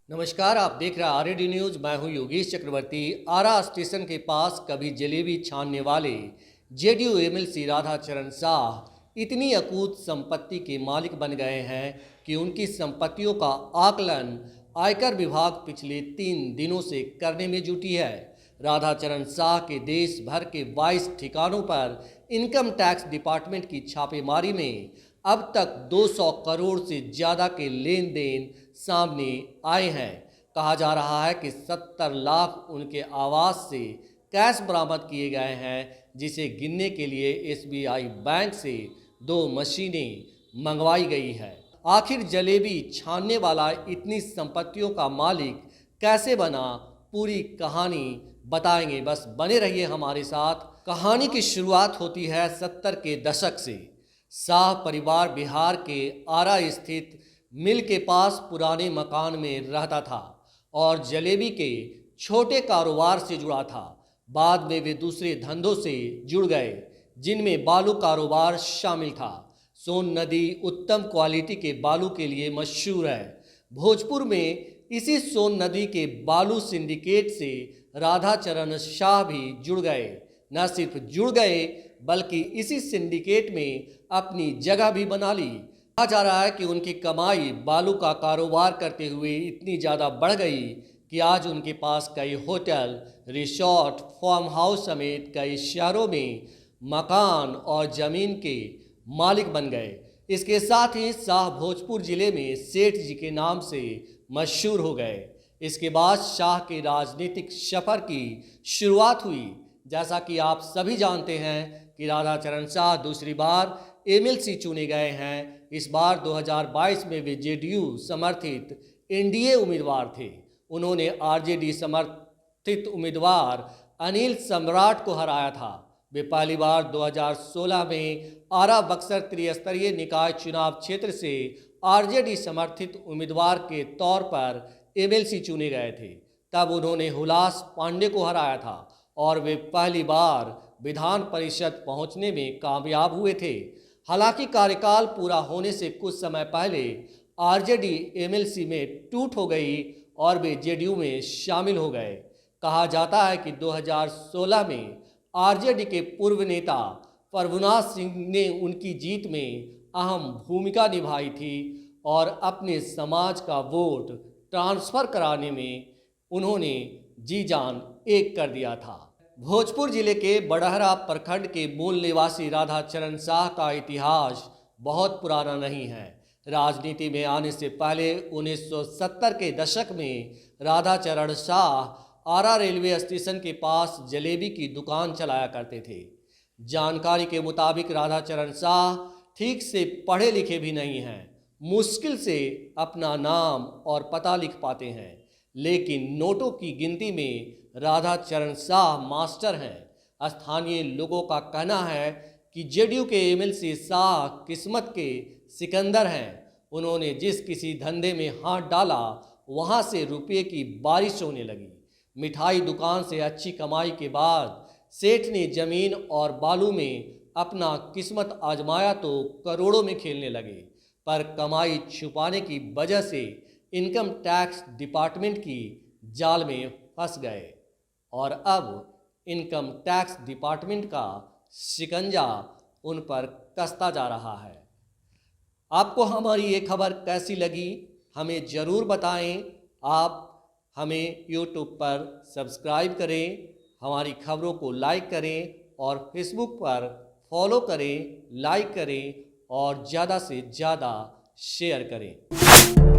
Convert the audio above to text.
नमस्कार, आप देख रहे हैं आरएडी न्यूज़। मैं हूं योगेश चक्रवर्ती। आरा स्टेशन के पास कभी जलेबी छानने वाले जेडीयू एमएलसी राधाचरण शाह इतनी अकूत संपत्ति के मालिक बन गए हैं कि उनकी संपत्तियों का आकलन आयकर विभाग पिछले 3 दिनों से करने में जुटी है। राधाचरण शाह के देश भर के 22 ठिकानों पर इनकम टैक्स डिपार्टमेंट की छापेमारी में अब तक 200 करोड़ से ज़्यादा के लेन देन सामने आए हैं। कहा जा रहा है कि 70 लाख उनके आवास से कैश बरामद किए गए हैं, जिसे गिनने के लिए एसबीआई बैंक से 2 मशीनें मंगवाई गई है। आखिर जलेबी छानने वाला इतनी संपत्तियों का मालिक कैसे बना, पूरी कहानी बताएंगे। बस बने रहिए हमारे साथ। कहानी की शुरुआत होती है 70 के दशक से। शाह परिवार बिहार के आरा स्थित मिल के पास पुराने मकान में रहता था और जलेबी के छोटे कारोबार से जुड़ा था। बाद में वे दूसरे धंधों से जुड़ गए, जिनमें बालू कारोबार शामिल था। सोन नदी उत्तम क्वालिटी के बालू के लिए मशहूर है। भोजपुर में इसी सोन नदी के बालू सिंडिकेट से राधाचरण शाह भी जुड़ गए। न सिर्फ जुड़ गए बल्कि इसी सिंडिकेट में अपनी जगह भी बना ली। कहा जा रहा है कि उनकी कमाई बालू का कारोबार करते हुए इतनी ज़्यादा बढ़ गई कि आज उनके पास कई होटल, रिसोर्ट, फार्म हाउस समेत कई शहरों में मकान और ज़मीन के मालिक बन गए। इसके साथ ही शाह भोजपुर जिले में सेठ जी के नाम से मशहूर हो गए। इसके बाद शाह के राजनीतिक सफर की शुरुआत हुई। जैसा कि आप सभी जानते हैं कि राधाचरण शाह दूसरी बार एमएलसी चुने गए हैं। इस बार 2022 में वे जेडीयू समर्थित एनडीए उम्मीदवार थे। उन्होंने आरजेडी समर्थित उम्मीदवार अनिल सम्राट को हराया था। वे पहली बार 2016 में आरा बक्सर त्रिस्तरीय निकाय चुनाव क्षेत्र से आरजेडी समर्थित उम्मीदवार के तौर पर एमएलसी चुने गए थे। तब उन्होंने हुलास पांडे को हराया था और वे पहली बार विधान परिषद पहुंचने में कामयाब हुए थे। हालांकि कार्यकाल पूरा होने से कुछ समय पहले आरजेडी एमएलसी में टूट हो गई और वे जेडीयू में शामिल हो गए। कहा जाता है कि 2016 में आरजेडी के पूर्व नेता प्रभुनाथ सिंह ने उनकी जीत में अहम भूमिका निभाई थी और अपने समाज का वोट ट्रांसफ़र कराने में उन्होंने जी जान एक कर दिया था। भोजपुर जिले के बड़हरा प्रखंड के मूल निवासी राधाचरण शाह का इतिहास बहुत पुराना नहीं है। राजनीति में आने से पहले 1970 के दशक में राधाचरण शाह आरा रेलवे स्टेशन के पास जलेबी की दुकान चलाया करते थे। जानकारी के मुताबिक राधाचरण शाह ठीक से पढ़े लिखे भी नहीं हैं। मुश्किल से अपना नाम और पता लिख पाते हैं, लेकिन नोटों की गिनती में राधाचरण शाह मास्टर हैं। स्थानीय लोगों का कहना है कि जेडीयू के एमएलसी शाह किस्मत के सिकंदर हैं। उन्होंने जिस किसी धंधे में हाथ डाला, वहां से रुपये की बारिश होने लगी। मिठाई दुकान से अच्छी कमाई के बाद सेठ ने जमीन और बालू में अपना किस्मत आजमाया तो करोड़ों में खेलने लगे, पर कमाई छुपाने की वजह से इनकम टैक्स डिपार्टमेंट की जाल में फंस गए और अब इनकम टैक्स डिपार्टमेंट का शिकंजा उन पर कसता जा रहा है। आपको हमारी ये खबर कैसी लगी, हमें ज़रूर बताएं। आप हमें यूट्यूब पर सब्सक्राइब करें, हमारी खबरों को लाइक करें और फेसबुक पर फॉलो करें, लाइक करें और ज़्यादा से ज़्यादा शेयर करें।